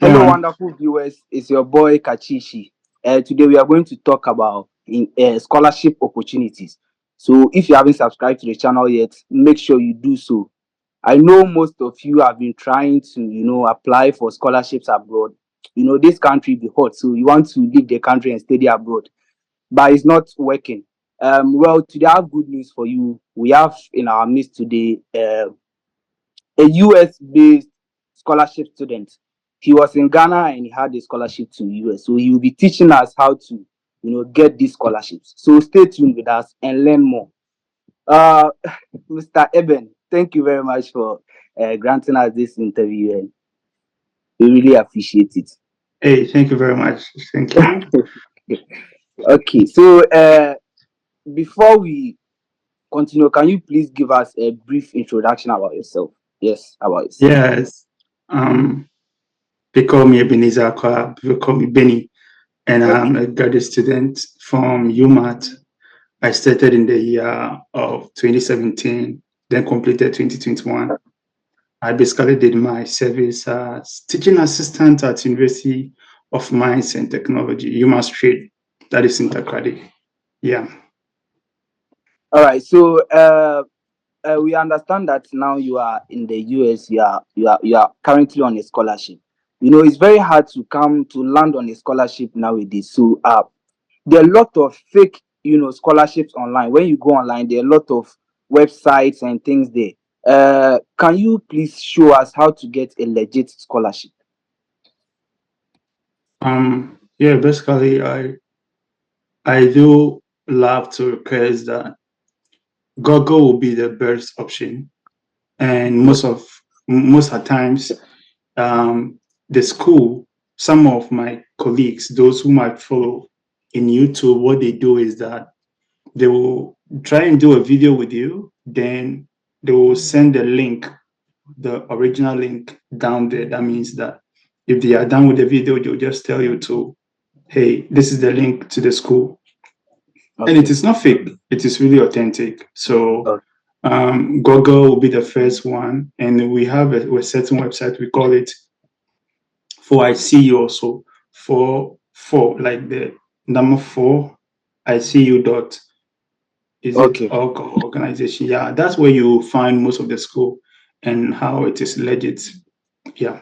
Hello, Yeah. wonderful viewers. It's your boy Kachishi. Today we are going to talk about scholarship opportunities. So, if you haven't subscribed to the channel yet, make sure you do so. I know most of you have been trying to, apply for scholarships abroad. This country be hot, so you want to leave the country and study abroad, but it's not working. Well, today I have good news for you. We have in our midst today a US based scholarship student. He was in Ghana and he had a scholarship to US. So he will be teaching us how to, get these scholarships. So stay tuned with us and learn more. Uh, Mr. Eben, thank you very much for granting us this interview, and we really appreciate it. Hey, thank you very much. Thank you. Okay, so before we continue, can you please give us a brief introduction about yourself? Yes, about yourself. Yes. Um, they call me Ebenezer Akwa, people call me Benny, and I'm Okay. a graduate student from UMAT. I started in the year of 2017, then completed 2021. I basically did my service as teaching assistant at University of Mines and Technology, UMass Street, that is in Takrady. Yeah. All right. So we understand that now you are in the US. You are currently on a scholarship. It's very hard to come to land on a scholarship nowadays. So there are a lot of fake, scholarships online. When you go online, there are a lot of websites and things there. Can you please show us how to get a legit scholarship? Yeah, basically I do love to request that Google will be the best option. And most of the times, the school, some of my colleagues, those who might follow in YouTube, what they do is that they will try and do a video with you, then they will send the link, the original link down there. That means that if they are done with the video, they'll just tell you to, hey, this is the link to the school. And it Okay. is not fake, it is really authentic. So Okay. Google will be the first one, and we have a certain website, we call it for I see you also, for like the number four, I see you dot, is it Okay. organization? Yeah, that's where you find most of the school and how it is legit. Yeah.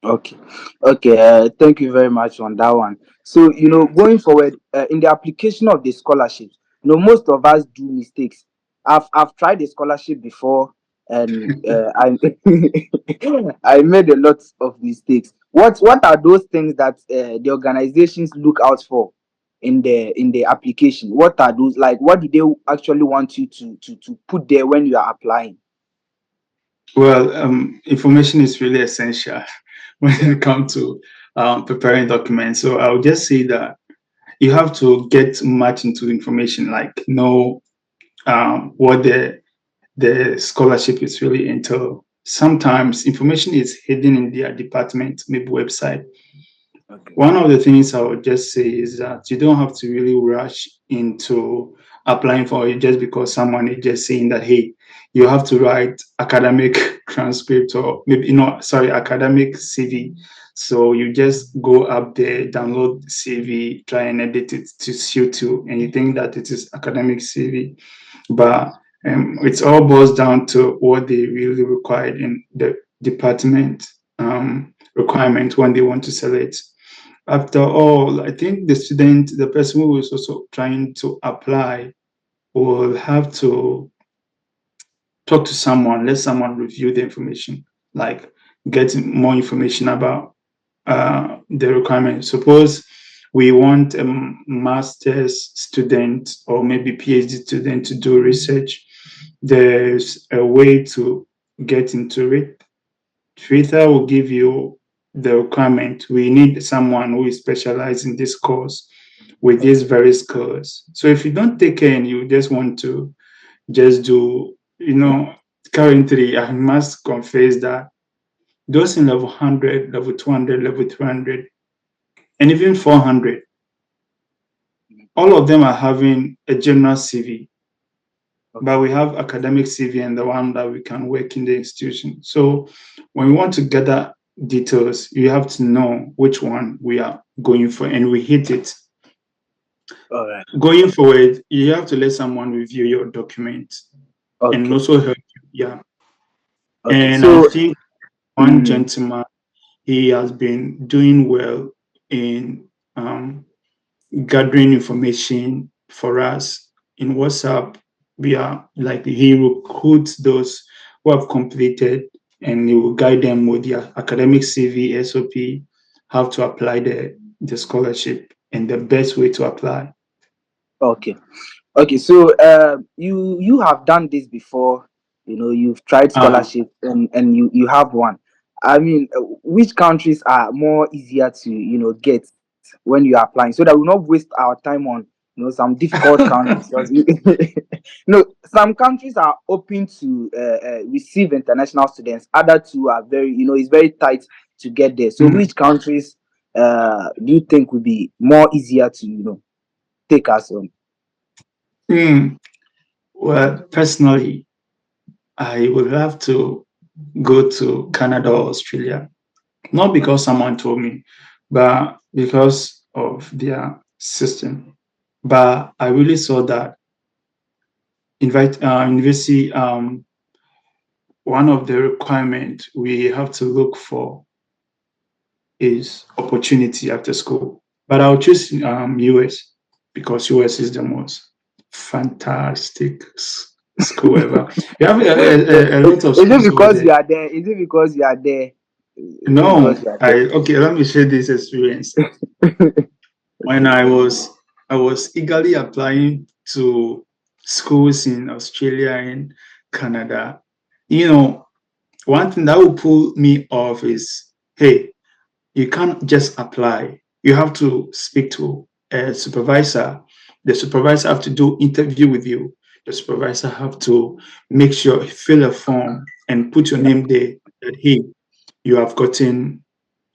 Okay. Okay. Thank you very much on that one. So, going forward, in the application of the scholarships, most of us do mistakes. I've tried the scholarship before, and I I made a lot of mistakes. What are those things that the organizations look out for in the application? What are those, like? What do they actually want you to put there when you are applying? Well, information is really essential when it comes to preparing documents. So I'll just say that you have to get much into information, like know what the scholarship is really into. Sometimes information is hidden in their department, maybe website. Okay. One of the things I would just say is that you don't have to really rush into applying for it just because someone is just saying that, hey, you have to write academic transcript or maybe, sorry, academic CV. So you just go up there, download CV, try and edit it to suit you, and you think that it is academic CV. But it all boils down to what they really required in the department requirement when they want to select. After all, I think the person who is also trying to apply, will have to talk to someone, let someone review the information, like getting more information about the requirement. Suppose we want a master's student or maybe PhD student to do research. There's a way to get into it. Twitter will give you the requirement. We need someone who is specialized in this course with these very skills. So if you don't take care and you just want to just do, currently I must confess that those in level 100, level 200, level 300, and even 400, all of them are having a general CV, but Okay. we have academic CV and the one that we can work in the institution. So when we want to gather details. You have to know which one we are going for, and we hit it. All right. Going forward, you have to let someone review your document and Okay. also help you. Yeah. Okay. And I So, think one mm, gentleman, he has been doing well in gathering information for us in WhatsApp. We are like he recruits those who have completed, and he will guide them with their academic CV, SOP, how to apply the scholarship and the best way to apply. okay. Okay. So, you have done this before. You've tried Uh, scholarship, and you have one. I mean, which countries are more easier to get when you are applying, so that we not waste our time on some difficult countries. 'Cause some countries are open to receive international students. Other two are very, it's very tight to get there. So, mm, which countries do you think would be more easier to take us on? mm, well, personally, I would have to go to Canada or Australia, not because someone told me, but because of their system. But I really saw that university, one of the requirements we have to look for is opportunity after school. But I'll choose US because US is the most fantastic school ever. You have a lot of Is it schools over because there. you are there? Is it because you are there? Is it because No, you are I okay. Let me share this experience. there? When I was eagerly applying to schools in Australia and Canada. You know, one thing that will pull me off is, hey, you can't just apply. You have to speak to a supervisor. The supervisor have to do interview with you. The supervisor have to make sure fill a form and put your name there that hey, you have gotten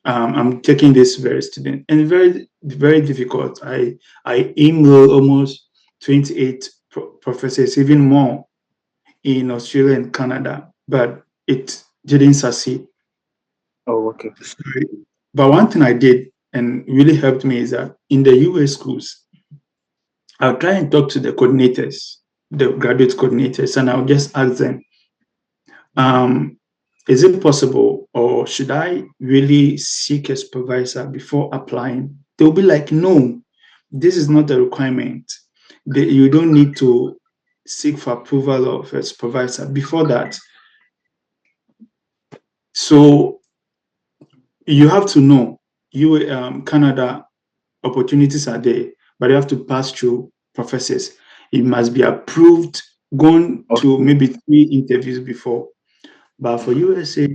I'm taking this very student and very very difficult. I email almost 28 professors, even more in Australia and Canada, but it didn't succeed. Oh, okay. But one thing I did and really helped me is that in the US schools, I'll try and talk to the coordinators, the graduate coordinators, and I'll just ask them, um, is it possible or should I really seek a supervisor before applying? They'll be like, no, this is not a requirement. You don't need to seek for approval of a supervisor before that. So you have to know Canada opportunities are there, but you have to pass through professors. It must be approved, gone to Okay. maybe 3 interviews before. But for USA,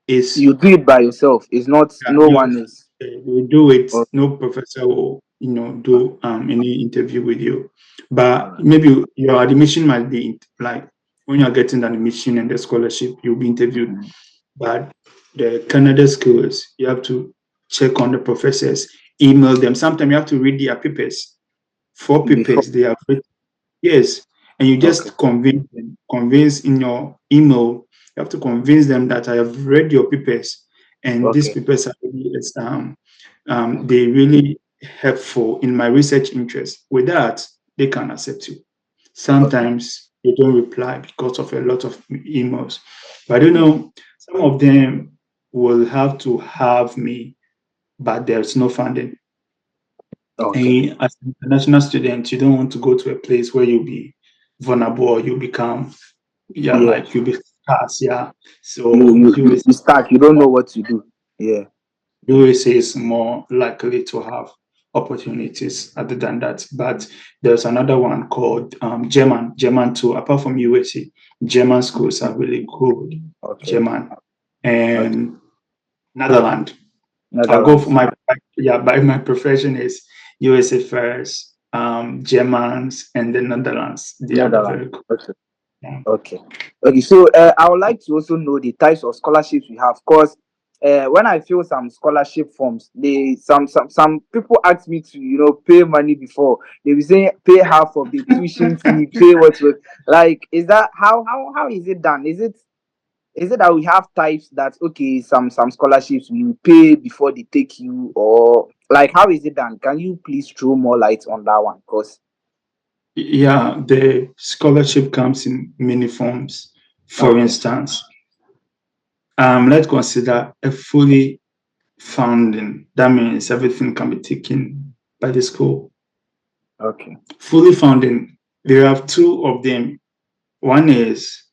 is You do it by yourself. It's not. No you one is. you do it. Oh, No professor will all do any interview with you. But right. maybe your admission might be like when you're getting the admission and the scholarship, you'll be interviewed. Mhm. But the Canada schools, you have to check on the professors, email them. Sometimes you have to read their papers. 4 papers Before. they have written. Yes. And you Okay. just convince them, convince in your email, you have to convince them that I have read your papers and these Okay. papers are really they really helpful in my research interest. With that, they can accept you. Okay. Sometimes they don't reply because of a lot of emails. But I don't Mm. know, some of them will have to have me, but there's no funding. Okay. And as an international student, you don't want to go to a place where you'll be vulnerable or you become, yeah, Yeah. like you'll be scarce, yeah. You So you you you start. You don't know what to do. Yeah. USA is more likely to have opportunities other than that. But there's another one called German too. Apart from USA, German schools are really good. Okay. German Okay. and Netherlands. I'll go for Netherlands. yeah, by my profession is USA first, Germans and the Netherlands. They are the Netherlands. very good. Okay. Yeah. Okay. Okay. So I would like to also know the types of scholarships we have. Cause when I fill some scholarship forms, some people ask me to pay money before. They will say pay half of the tuition fee, pay what like is that how is it done? Is it Is it that we have types that okay, some scholarships you pay before they take you, or like how is it done? Can you please throw more light on that one? Because Yeah, the scholarship comes in many forms. For okay, instance, let's consider a fully funding. That means everything can be taken by the school. okay, Fully funding, we have two of them. One is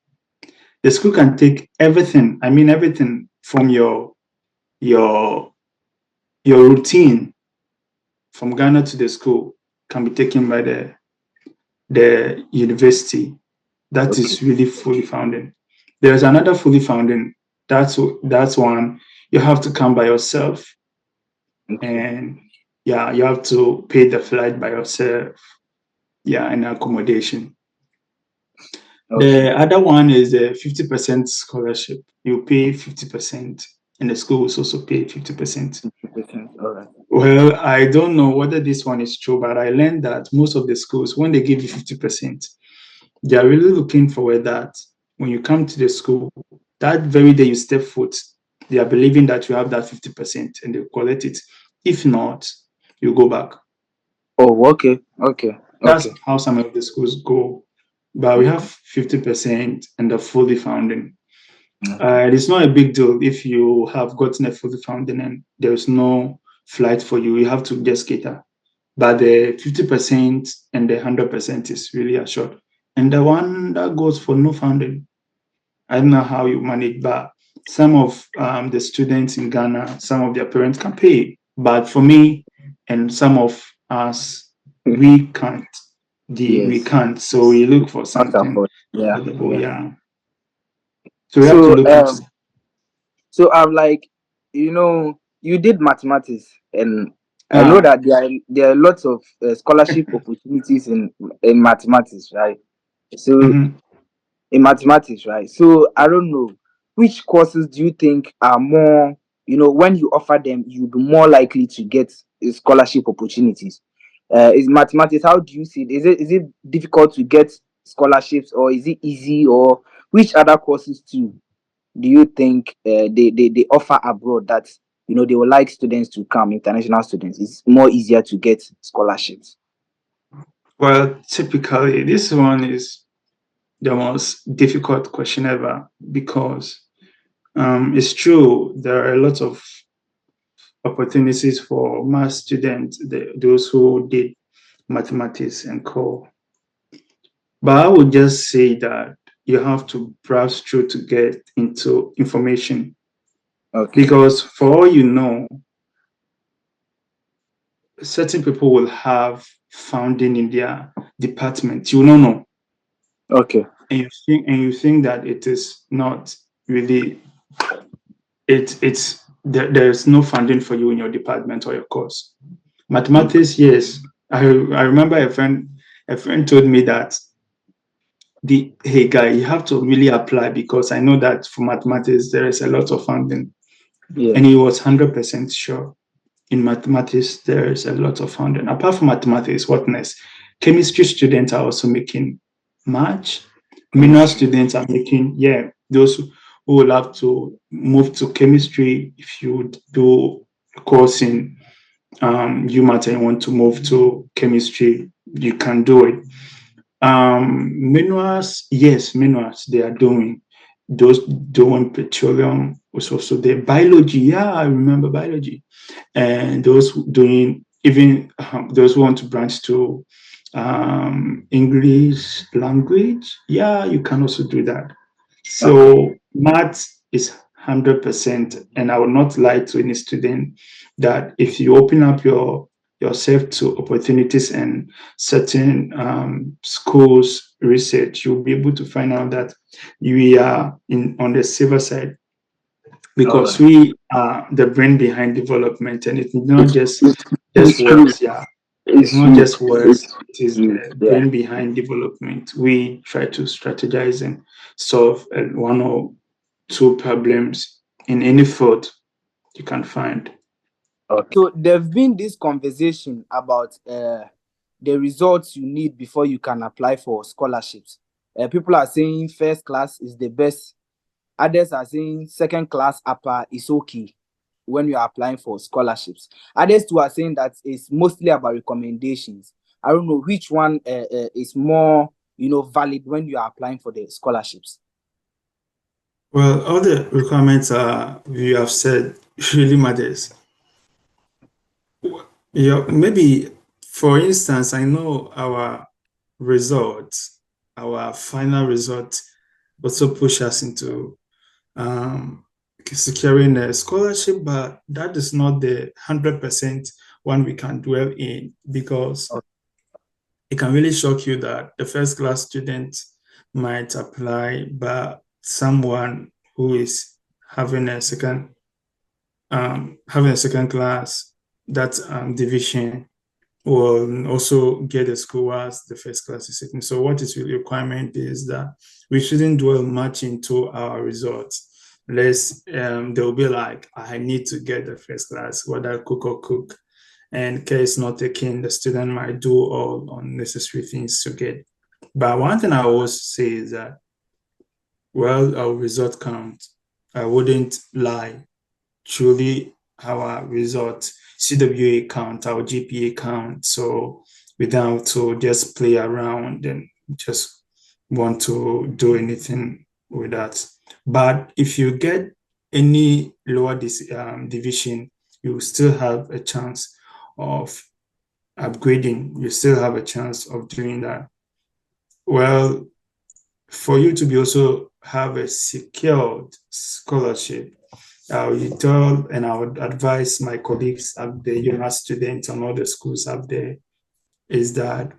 the school can take everything. I mean everything from your your routine from Ghana to the school can be taken by the university. That okay, is really fully funding. There's another fully funding. That's one you have to come by yourself, okay, and yeah, you have to pay the flight by yourself. Yeah, and accommodation. okay. The other one is a 50% scholarship. You pay 50%, and the school will also pay 50%. 50%. All right. Well, I don't know whether this one is true, but I learned that most of the schools, when they give you 50%, they are really looking forward that when you come to the school, that very day you step foot, they are believing that you have that 50% and they collect it. If not, you go back. Oh, okay, okay, That's okay, how some of the schools go. But we have 50% and the fully funding. okay, It is not a big deal if you have gotten a fully funding and there is no flight for you. You have to just cater. But the 50% and the 100% is really assured. And the one that goes for no funding, I don't know how you manage, but some of the students in Ghana, some of their parents can pay. But for me and some of us, we can't. We yes, can't. So we look for not something afford. Yeah, affordable. yeah. Yeah. So we have to So look into. so I'm like, you did mathematics, and I know Ah, that there are lots of scholarship opportunities in mathematics, right? So mhm. in mathematics, right? So I don't know which courses do you think are more, when you offer them, you'll be more likely to get scholarship opportunities. Is mathematics? How do you see it? Is it difficult to get scholarships, or is it easy, or which other courses too do you think they offer abroad that they would like students to come, international students? It's more easier to get scholarships. Well, typically, this one is the most difficult question ever because it's true there are a lot of opportunities for math students, those who did mathematics and co. But I would just say that you have to browse through to get into information Okay, because for all you know, certain people will have founding in their department. You don't know, okay, and you think that it is not really there's no funding for you in your department or your course. okay, Mathematics, yes. I remember a friend told me that the hey guy, you have to really apply because I know that for mathematics there is a lot of funding. yeah, And he was 100% sure in mathematics there is a lot of funding. Apart from mathematics, what next? Chemistry students are also making much. Mineral chemistry. students are making, yeah, those who will have to move to chemistry if you do a course in you matter and want to move to chemistry, you can do it. Minerals, yes, minerals, they are doing. Those doing petroleum was also there. Biology, yeah, I remember biology. And those doing, even those who want to branch to English language, yeah, you can also do that. Okay, So math is 100%, and I will not lie to any student that if you open up yourself to opportunities and certain schools research, you'll be able to find out that we are in on the safer side all because right. we are the brain behind development, and it's not It's, it's, just it's true. words. Yeah, it's It's not true. just words. It's It is true. the Yeah. brain behind development. We try to strategize and solve one or two problems in any field you can find. Okay. So there've been this conversation about the results you need before you can apply for scholarships. People are saying first class is the best Others are saying second class upper is okay when you are applying for scholarships. Others too are saying that it's mostly about recommendations. I don't know which one is more, valid when you are applying for the scholarships. Well, all the requirements you have said really matters. Yeah, maybe for instance, I know our results, our final result also push us into securing a scholarship, but that is not the 100% one we can dwell in, because it can really shock you that the first class student might apply, but someone who is having a second class, that division, will also get a score as the first class is sitting. So what is really requirement is that we shouldn't dwell much into our results. Less they'll be like, I need to get the first class, whether cook or cook. And case not taken, the student might do all unnecessary things to get. But one thing I always say is that, well, our result count. I wouldn't lie. Truly, our result, CWA count, our GPA count. So we don't have to just play around and just want to do anything with that. But if you get any lower division, you still have a chance of upgrading. You still have a chance of doing that. Well, for you to be also have a secured scholarship, I would tell and I would advise my colleagues at the university students and all the schools up there is that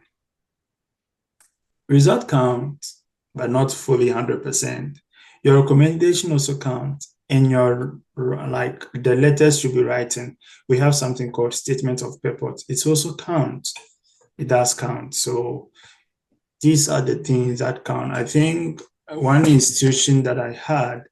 result counts, but not fully 100%. Your recommendation also counts, and your like the letters you'll be writing. We have something called statement of purpose. It also counts. It does count. So these are the things that count. I think one institution that I had,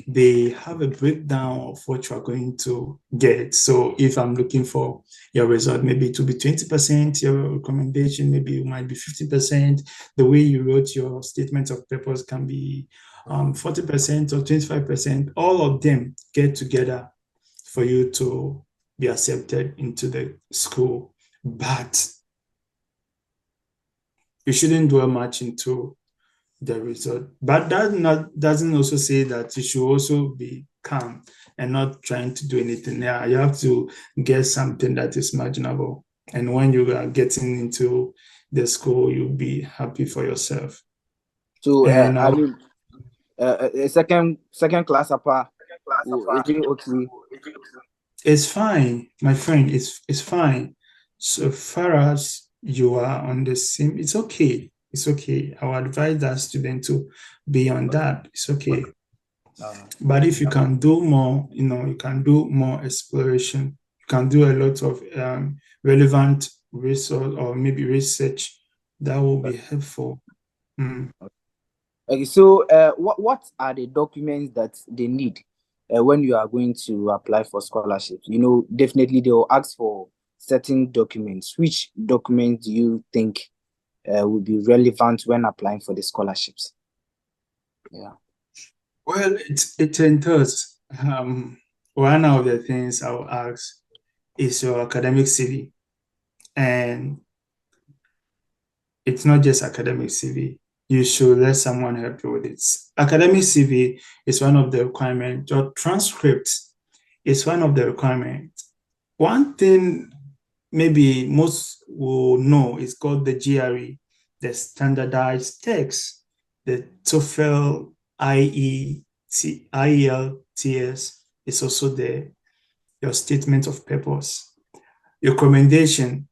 they have a breakdown of what you are going to get. So if I'm looking for your result, maybe it will be 20%, your recommendation, maybe it might be 50%. The way you wrote your statement of purpose can be 40% or 25%. All of them get together for you to be accepted into the school. But you shouldn't dwell much into the result. But that doesn't also say that you should also be calm and not trying to do anything. Yeah, you have to get something that is marginable. And when you are getting into the school, you'll be happy for yourself. So And I mean, a second class upper, is it okay? it's fine, my friend. It's fine. So far as you are on the same, it's okay. It's okay. I would advise that student to be on that. It's okay. But if you can do more, you can do more exploration. You can do a lot of relevant resource or maybe research that will be helpful. Mm. Okay, so what are the documents that they need when you are going to apply for scholarships? Definitely they will ask for certain documents. Which documents do you think will be relevant when applying for the scholarships? Yeah. Well, it entails one of the things I will ask is your academic CV, and it's not just academic CV. You should let someone help you with it. Academic CV is one of the requirements. Your transcript is one of the requirements. One thing maybe most will know is called the GRE, the standardized text, the TOEFL, IELTS is also there. Your statement of purpose, your recommendation,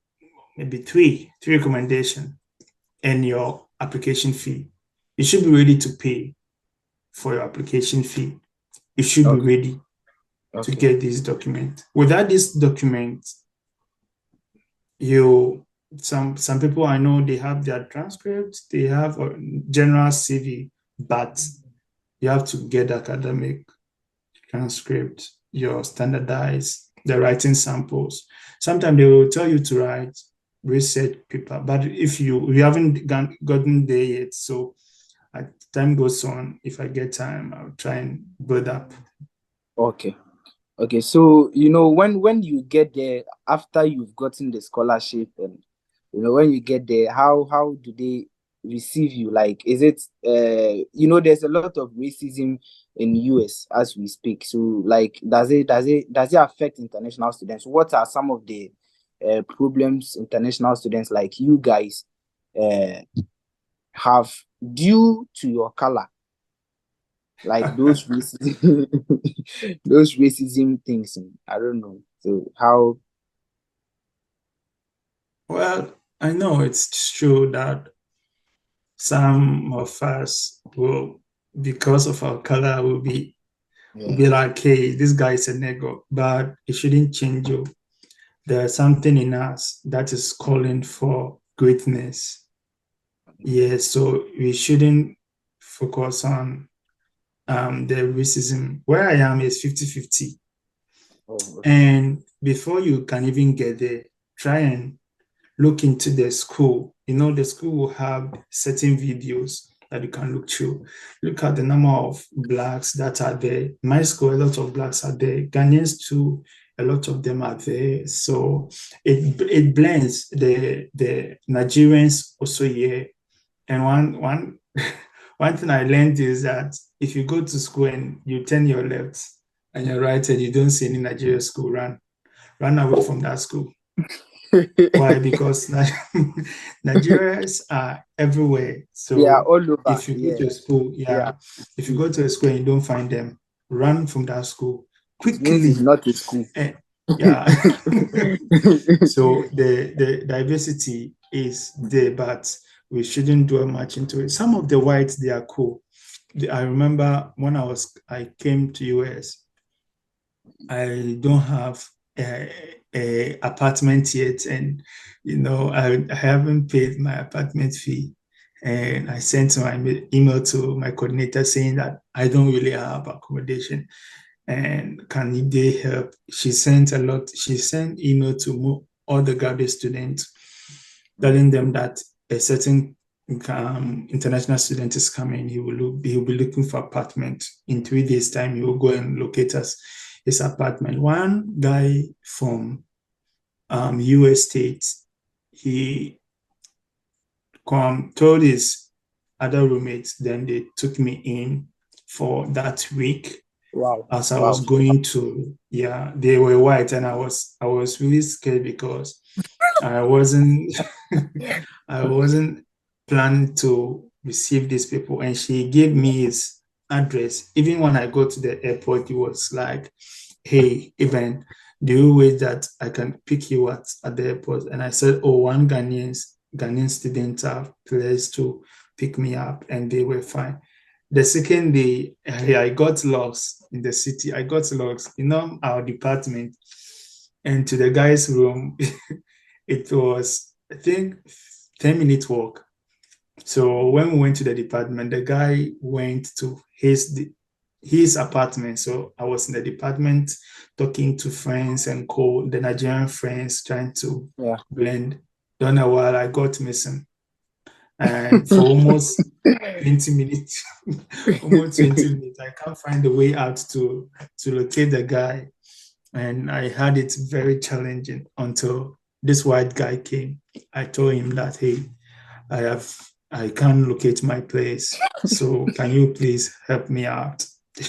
maybe three recommendations, and your application fee. You should be ready to pay for your application fee. You should be ready to get this document. Without this document, some people I know, they have their transcripts, they have a general CV, but you have to get academic transcript, your standardized, the writing samples. Sometimes they will tell you to write research paper, but if you haven't gotten there yet, so I time goes on, if I get time, I'll try and build up. Okay. Okay, so when you get there after you've gotten the scholarship, and when you get there, how do they receive you? Like, is it there's a lot of racism in US as we speak. So, like, does it affect international students? What are some of the problems international students like you guys uh have due to your color? Like those racism those racism things. I don't know. So how Well, I know it's true that some of us will, because of our color, will yeah. be like, hey, this guy is a negro, but it shouldn't change you. There's something in us that is calling for greatness. Yeah, so we shouldn't focus on the racism. Where I am is 50-50. Oh, okay. And before you can even get there, try and look into the school. The school will have certain videos that you can look through. Look at the number of blacks that are there. My school, a lot of blacks are there. Ghanaians too, a lot of them are there. So it blends the Nigerians also here. And one one thing I learned is that if you go to school and you turn your left and your right and you don't see any Nigerian school, run away from that school. Why? Because Nigerians are everywhere. Yeah, So all over. if you go Yeah, to a school, yeah. if you go to a school and you don't find them, run from that school It means it's quickly. not a school. Eh, yeah. So the diversity is there, but we shouldn't dwell much into it. Some of the whites, they are cool. I remember when I came to US, I don't have a apartment yet, and I haven't paid my apartment fee, and I sent my email to my coordinator saying that I don't really have accommodation, and can they help? She sent a lot. She sent email to all the graduate students, telling them that a certain international student is coming. He will be looking for apartment in 3 days' time. He will go and locate us his apartment. One guy from US states, he told his other roommates, then they took me in for that week Wow. as I Wow. was going to, yeah, they were white, and I was really scared because I wasn't I wasn't planning to receive these people. And she gave me his address. Even when I go to the airport, it was like, hey, even do you wait that I can pick you at the airport? And I said, oh, one Ghanaian student have placed to pick me up, and they were fine. The second day, I got lost in the city. I got lost, our department, and to the guy's room. It was, I think, 10-minute walk. So when we went to the department, the guy went to his apartment. So I was in the department talking to friends and the Nigerian friends, trying to Yeah. blend. Done a while, I got missing. And for almost 20 minutes, almost 20 minutes, I can't find a way out to locate the guy. And I had it very challenging until this white guy came. I told him that, hey, I can't locate my place. So can you please help me out?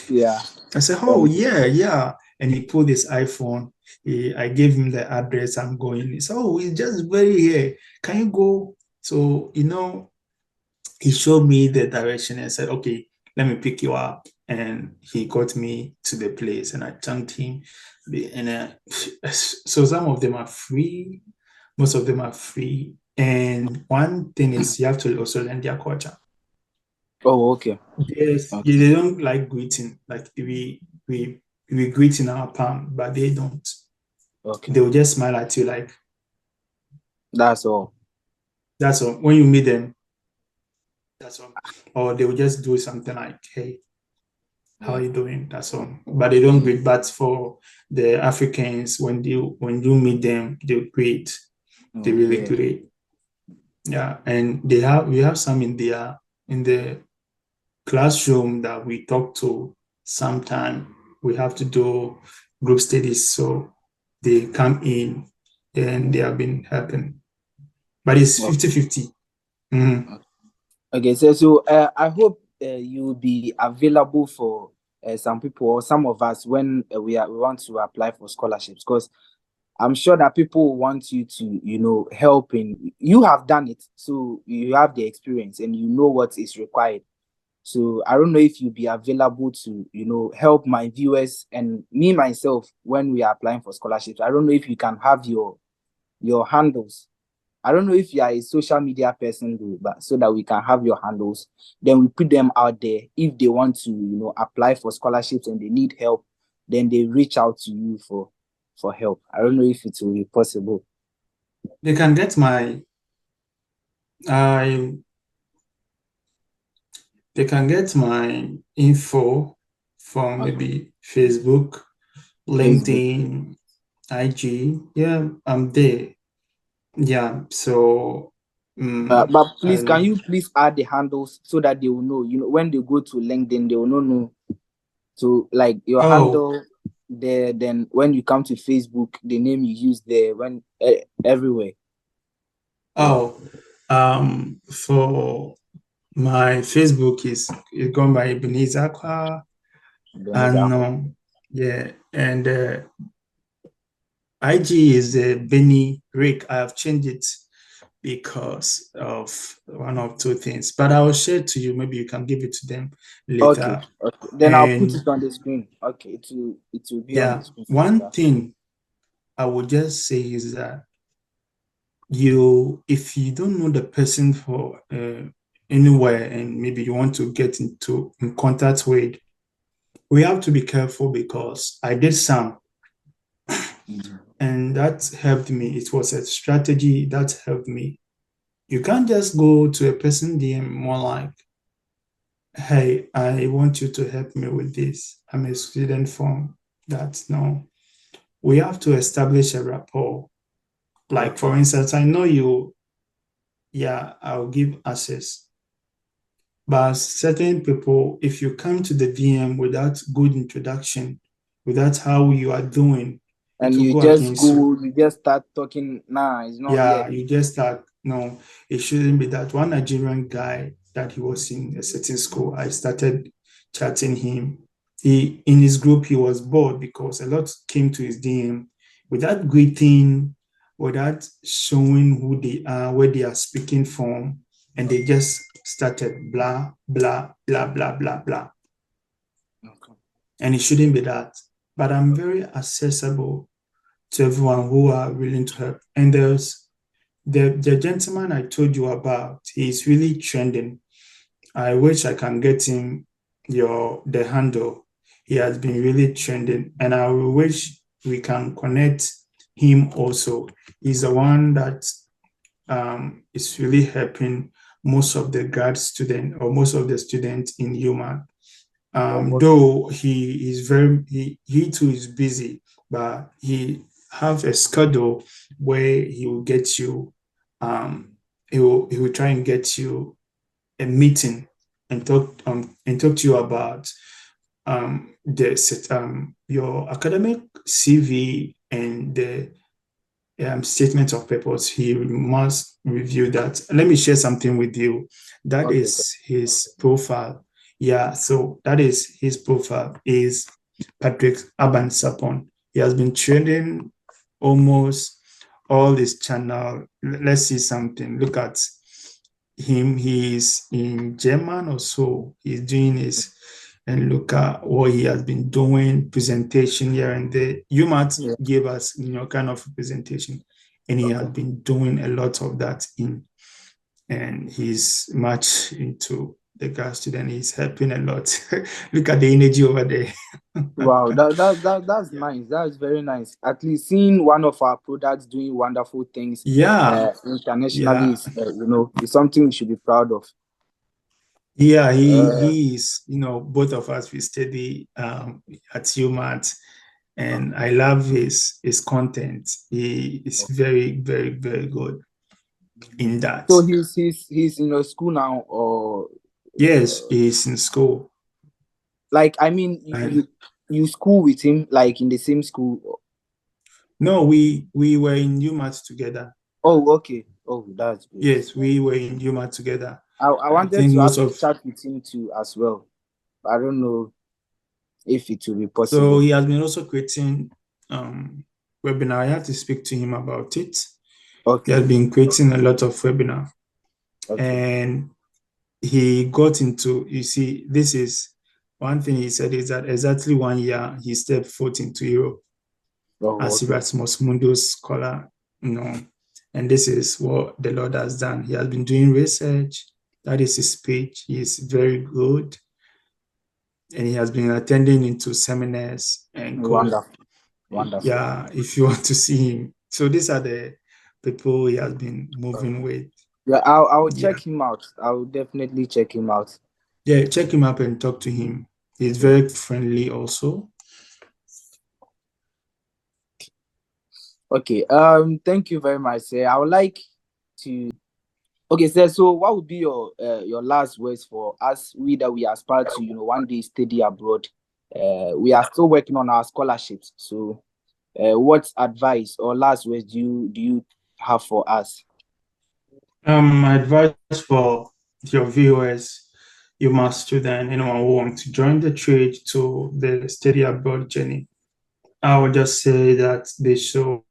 Yeah. I said, oh yeah, yeah. And he pulled his iPhone. I gave him the address I'm going. He said, oh, it's just very here. Can you go? So, he showed me the direction and said, okay, let me pick you up. And he got me to the place, and I thanked him. And so some of them are free, most of them are free. And one thing is you have to also learn their culture. Oh, okay. Yes, Okay. they don't like greeting. Like we greet in our palm, but they don't. Okay. They will just smile at you like That's all. that's all. When you meet them, that's all. Or they will just do something like, hey, how are Yeah. you doing? That's all. But they don't greet. But for the Africans, when you meet them, they greet. They Oh, really yeah. great. Yeah. And we have some in the classroom that we talk to. Sometime we have to do group studies, so they come in and they have been helping. But it's Okay. 50-50. Mhm. Okay, so I hope you will be available for some people or some of us when we want to apply for scholarships, because I'm sure that people want you to, help in. You have done it, so you have the experience and you know what is required. So I don't know if you'll be available to, help my viewers and me myself when we are applying for scholarships. I don't know if you can have your handles. I don't know if you are a social media person, though, but so that we can have your handles. Then we put them out there. If they want to, apply for scholarships and they need help, then they reach out to you for help. I don't know if it will be possible. They can get my I they can get my info from Okay. maybe Facebook, Facebook. LinkedIn, IG. Yeah, I'm there. Yeah, so But please, can I you please add the handles so that they will know? When they go to LinkedIn, they will know. So like your oh handle there, then when you come to Facebook, the name you use there, when everywhere. Yeah. oh for my Facebook is gone by Ebenezer Akwa, and yeah, and IG is Benny Rick. I have changed it because of one or two things, but I will share to you. Maybe you can give it to them Okay. later. Okay. Then I'll put And it on the screen. Okay. It will be on the yeah, screen. one Yeah. thing I would just say is that if you don't know the person for anywhere, and maybe you want to get in contact with, we have to be careful, because I did some, Mhm. and that helped me. It was a strategy that helped me. You can't just go to a person DM more like, hey, I want you to help me with this. I'm a student from that. No, we have to establish a rapport. Like, Okay. for instance, I know you, yeah, I'll give access. But certain people, if you come to the DM without good introduction, without how you are doing, it And will you go just against you. go, you just start talking. Nah, it's not Yeah, yet. you just start, no, it shouldn't be that. One Nigerian guy that he was in a certain school, I started chatting him. He in his group, he was bored because a lot came to his DM without greeting, without showing who they are, where they are speaking from, and they just started blah blah blah blah blah blah. Okay. And it shouldn't be that. But I'm very accessible to everyone who are willing to help. And there's the gentleman I told you about, he's really trending. I wish I can get him the handle. He has been really trending, and I wish we can connect him also. He's the one that is really helping most of the grad student, or most of the students in human. Almost. Though he is he too is busy, but he have a schedule where he will get you, um, he will try and get you a meeting, and talk to you about your academic CV and the statement of purpose. He must review that. Let me share something with you. That Okay. is his profile. Yeah, so that is his profile, is Patrick Aban Sapon. He has been training almost all this channel. Let's see something. Look at him. He's in German or so. He's doing his, and look at what he has been doing, presentation here and there. You might Yeah. give us, kind of presentation, and he has Okay. been doing a lot of that and he's much into the grad student. He's helping a lot. Look at the energy over there. Wow, that's nice. That's very nice. At least seeing one of our products doing wonderful things Yeah, internationally yeah, is something we should be proud of. yeah. He Uh, he is. Both of us we study at UMatt, and I love his content. He is very, very, very good in that. so he's in your school now, or Yes, he's in school. Like, I mean, And you school with him, like in the same school? no, we were in UMass together. Oh, okay. Oh, that's great. Yes, we were in UMass together. I I wanted think to most have a of chat with him too as well. I don't know if it will be so possible. he has been also creating webinar. I have to speak to him about it. He Okay. has been creating a lot of webinar, Okay. and he got into, you see, this is one thing he said is that exactly 1 year he stepped foot into Europe Oh, as okay. Erasmus Mundus scholar, and this is what the Lord has done. He has been doing research. That is his speech. He is very good, and he has been attending into seminars and co. Wonderful. Wonderful. Yeah, if you want to see him. So these are the people he has been moving with. Yeah, I'll Yeah. check him out. I'll definitely check him out. Yeah, check him up and talk to him. He's Yeah. very friendly also. Okay. Thank you very much, sir. I would like to. Okay, sir. So, what would be your last words for us? We aspire to one day study abroad. We are still working on our scholarships. So, what advice or last words do you have for us? My advice for your viewers, you must student, anyone who want to join the trade to the study abroad journey. I would just say that they should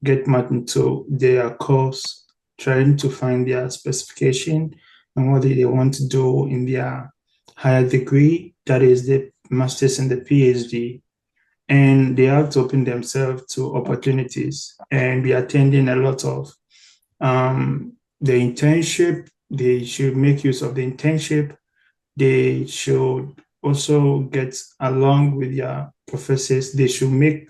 get much into their course, trying to find their specification and what they want to do in their higher degree, that is the master's and the PhD. And they have to open themselves to opportunities and be attending a lot of the internship. They should make use of the internship. They should also get along with their professors. They should make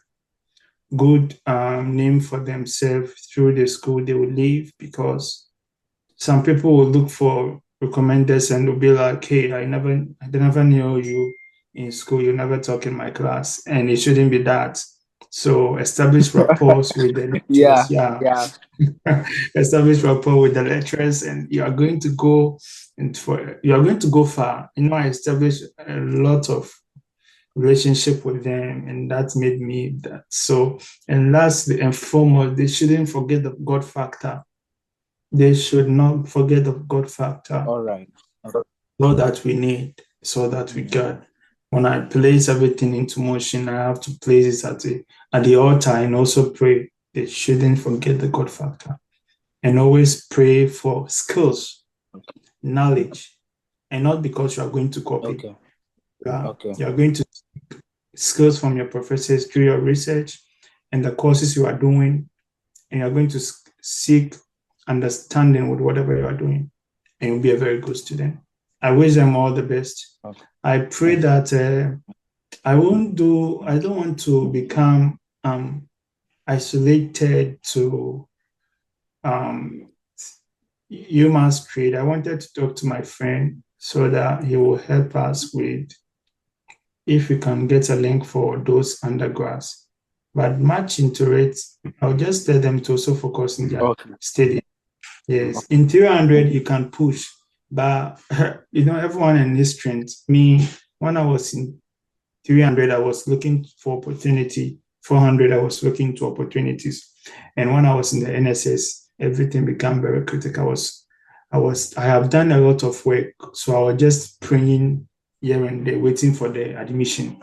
good name for themselves through the school they will leave, because some people will look for recommenders and will be like, hey, I never knew you in school, you never talk in my class, and it shouldn't be that. So establish rapport with the lecturers. Yeah, Yeah. yeah. Establish rapport with the lecturers, and you are going to go far. I established a lot of relationship with them, and that made me that. So, and lastly and foremost, they shouldn't forget the God factor. They should not forget the God factor. All right. All that we need, so that we can. When I place everything into motion, I have to place it at the altar and also pray. They shouldn't forget the God factor, and always pray for skills, knowledge, and not because you are going to copy. Okay. Yeah, Okay. you are going to skills from your professors through your research and the courses you are doing, and you're going to seek understanding with whatever you are doing, and you'll be a very good student. I wish them all the best. Okay. I pray that I don't want to become isolated to UMass trade. I wanted to talk to my friend so that he will help us with if we can get a link for those undergrads. But much into it, I'll just tell them to also focus in their Okay. study. Yes, in 300 you can push, but everyone in this trend. Me, when I was in 300, I was looking for opportunity. 400, I was looking to opportunities, and when I was in the NSS, everything became very critical. I have done a lot of work, so I was just praying here and there, waiting for the admission.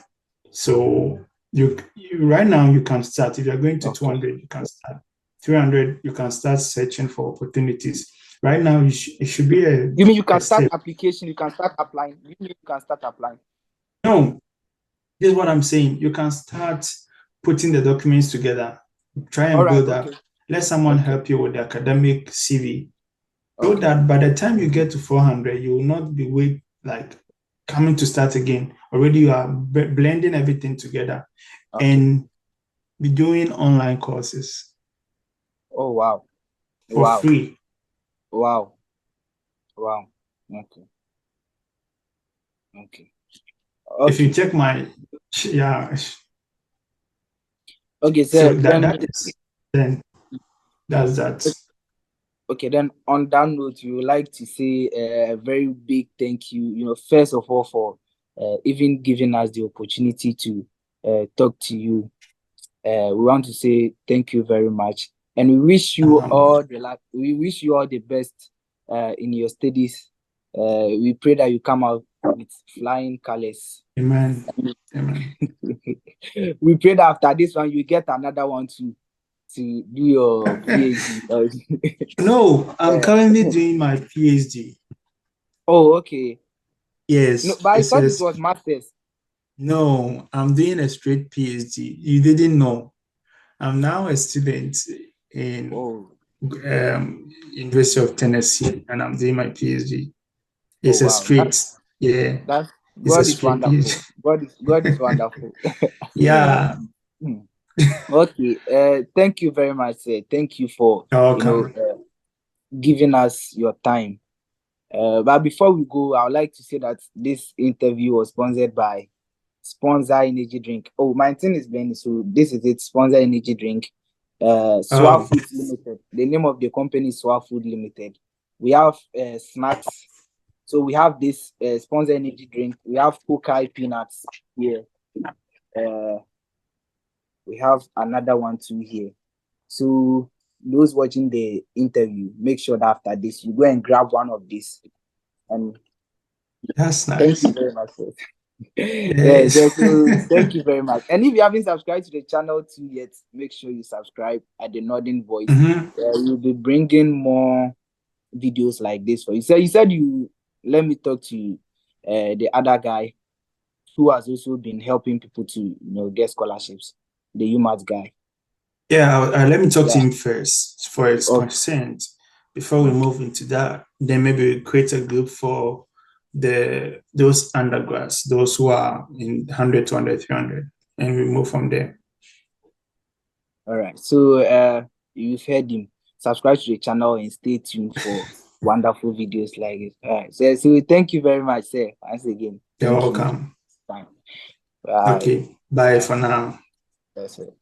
So you right now you can start. If you're going to Okay. 200, you can start. 300, you can start searching for opportunities. Right now, it should be You mean you a can start step. application? You can start applying. You mean you can start applying? No, this is what I'm saying. You can start putting the documents together. Try All and right. build up. Okay. Let someone Okay. help you with the academic CV. So Okay. that by the time you get to 400, you will not be coming to start again. Already you are blending everything together Okay. and be doing online courses Oh wow. for Wow. free. Wow. Wow. Okay. Okay. If you Okay. check my, yeah, Okay, so sir. that is then that's that. Okay, then on that note, we would like to say a very big thank you, first of all, for even giving us the opportunity to talk to you. We want to say thank you very much, and we wish you all we wish you all the best in your studies. We pray that you come out with flying colors. Amen. Amen. We pray that after this one, you get another one to do your PhD. No, I'm currently doing my PhD. Oh, okay. Yes, No, but I thought it was master's. No, I'm doing a straight PhD. You didn't know. I'm now a student in University of Tennessee, and I'm doing my PhD. It's a straight, That's it's a God is straight wonderful. PhD. God is wonderful. Yeah. Okay. Thank you very much, sir. Thank you for giving us your time. But before we go, I would like to say that this interview was sponsored by Sponsor Energy Drink. Oh, my thing is Benny, so this is it. Sponsor Energy Drink. Swap Foods Limited. The name of the company is Swap Food Limited. We have snacks. So we have this Sponsor Energy Drink. We have Kokai peanuts here. We have another one too here. So those watching the interview, make sure that after this you go and grab one of these. And that's nice. Thank you very much. Yes. Thank you very much. And if you haven't subscribed to the channel too yet, make sure you subscribe at the Northern Voice. We'll be bringing more videos like this for you. So you said let me talk to the other guy who has also been helping people to get scholarships, the UMass guy. Yeah, let me talk to him first for his consent before we move into that. Then maybe we create a group for those undergrads, those who are in 100, 200, 300, and we move from there. All right. So you've heard him. Subscribe to the channel and stay tuned for wonderful videos like this. All right. So thank you very much, sir. Once again. You're welcome. Bye. Okay. Bye for now. That's it.